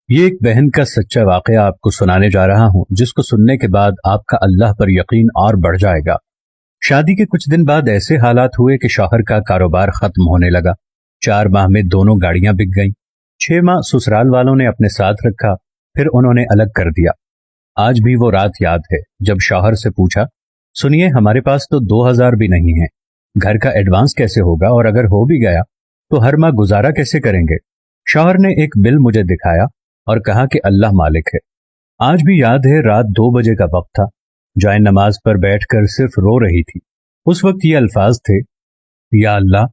یہ ایک بہن کا سچا واقعہ آپ کو سنانے جا رہا ہوں، جس کو سننے کے بعد آپ کا اللہ پر یقین اور بڑھ جائے گا۔ شادی کے کچھ دن بعد ایسے حالات ہوئے کہ شوہر کا کاروبار ختم ہونے لگا۔ 4 ماہ میں دونوں گاڑیاں بک گئیں۔ 6 ماہ سسرال والوں نے اپنے ساتھ رکھا، پھر انہوں نے الگ کر دیا۔ آج بھی وہ رات یاد ہے جب شوہر سے پوچھا، سنیے ہمارے پاس تو 2000 بھی نہیں ہیں، گھر کا ایڈوانس کیسے ہوگا، اور اگر ہو بھی گیا تو ہر ماہ گزارا کیسے کریں گے؟ شوہر نے ایک بل مجھے دکھایا اور کہا کہ اللہ مالک ہے۔ آج بھی یاد ہے، رات 2 بجے کا وقت تھا، جائے نماز پر بیٹھ کر صرف رو رہی تھی۔ اس وقت یہ الفاظ تھے، یا اللہ،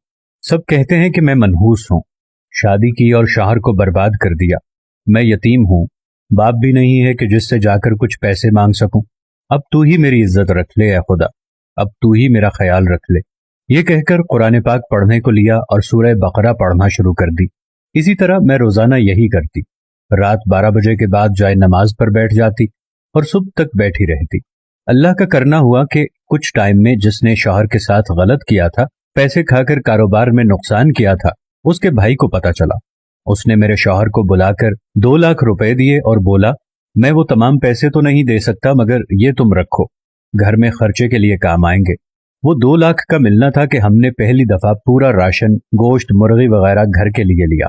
سب کہتے ہیں کہ میں منحوس ہوں، شادی کی اور شوہر کو برباد کر دیا، میں یتیم ہوں، باپ بھی نہیں ہے کہ جس سے جا کر کچھ پیسے مانگ سکوں، اب تو ہی میری عزت رکھ لے اے خدا، اب تو ہی میرا خیال رکھ لے۔ یہ کہہ کر قرآن پاک پڑھنے کو لیا اور سورہ بقرہ پڑھنا شروع کر دی۔ اسی طرح میں روزانہ یہی کرتی، رات 12 بجے کے بعد جائے نماز پر بیٹھ جاتی اور صبح تک بیٹھی رہتی۔ اللہ کا کرنا ہوا کہ کچھ ٹائم میں جس نے شوہر کے ساتھ غلط کیا تھا، پیسے کھا کر کاروبار میں نقصان کیا تھا، اس کے بھائی کو پتا چلا۔ اس نے میرے شوہر کو بلا کر 2 لاکھ روپے دیے اور بولا، میں وہ تمام پیسے تو نہیں دے سکتا، مگر یہ تم رکھو، گھر میں خرچے کے لیے کام آئیں گے۔ وہ 2 لاکھ کا ملنا تھا کہ ہم نے پہلی دفعہ پورا راشن، گوشت، مرغی وغیرہ گھر کے لیے لیا۔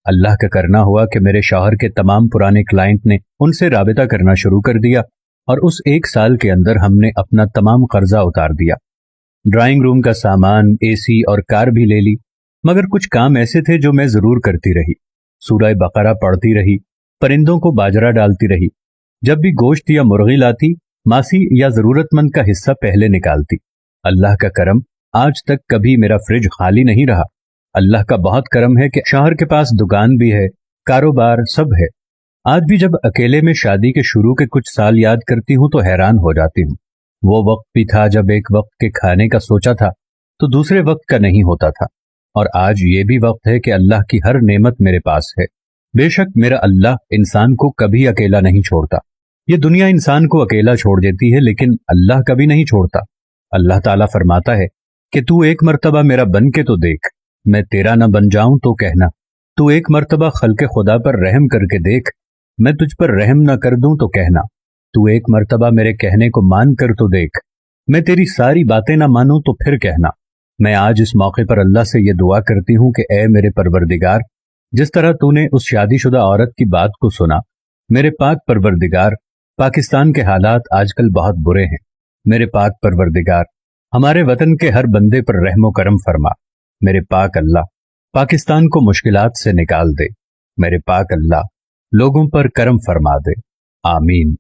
اللہ کا کرنا ہوا کہ میرے شوہر کے تمام پرانے کلائنٹ نے ان سے رابطہ کرنا شروع کر دیا، اور اس 1 سال کے اندر ہم نے اپنا تمام قرضہ اتار دیا۔ ڈرائنگ روم کا سامان، اے سی اور کار بھی لے لی، مگر کچھ کام ایسے تھے جو میں ضرور کرتی رہی۔ سورہ بقرہ پڑھتی رہی، پرندوں کو باجرہ ڈالتی رہی، جب بھی گوشت یا مرغی لاتی، ماسی یا ضرورت مند کا حصہ پہلے نکالتی۔ اللہ کا کرم، آج تک کبھی میرا فریج خالی نہیں رہا۔ اللہ کا بہت کرم ہے کہ شوہر کے پاس دکان بھی ہے، کاروبار سب ہے۔ آج بھی جب اکیلے میں شادی کے شروع کے کچھ سال یاد کرتی ہوں تو حیران ہو جاتی ہوں۔ وہ وقت بھی تھا جب ایک وقت کے کھانے کا سوچا تھا تو دوسرے وقت کا نہیں ہوتا تھا، اور آج یہ بھی وقت ہے کہ اللہ کی ہر نعمت میرے پاس ہے۔ بے شک میرا اللہ انسان کو کبھی اکیلا نہیں چھوڑتا۔ یہ دنیا انسان کو اکیلا چھوڑ دیتی ہے، لیکن اللہ کبھی نہیں چھوڑتا۔ اللہ تعالیٰ فرماتا ہے کہ تو ایک مرتبہ میرا بن کے تو دیکھ، میں تیرا نہ بن جاؤں تو کہنا، تو ایک مرتبہ خلق خدا پر رحم کر کے دیکھ، میں تجھ پر رحم نہ کر دوں تو کہنا، تو ایک مرتبہ میرے کہنے کو مان کر تو دیکھ، میں تیری ساری باتیں نہ مانوں تو پھر کہنا۔ میں آج اس موقع پر اللہ سے یہ دعا کرتی ہوں کہ اے میرے پروردگار، جس طرح تو نے اس شادی شدہ عورت کی بات کو سنا، میرے پاک پروردگار، پاکستان کے حالات آج کل بہت برے ہیں، میرے پاک پروردگار ہمارے وطن کے ہر بندے پر رحم و کرم فرما۔ میرے پاک اللہ پاکستان کو مشکلات سے نکال دے، میرے پاک اللہ لوگوں پر کرم فرما دے، آمین۔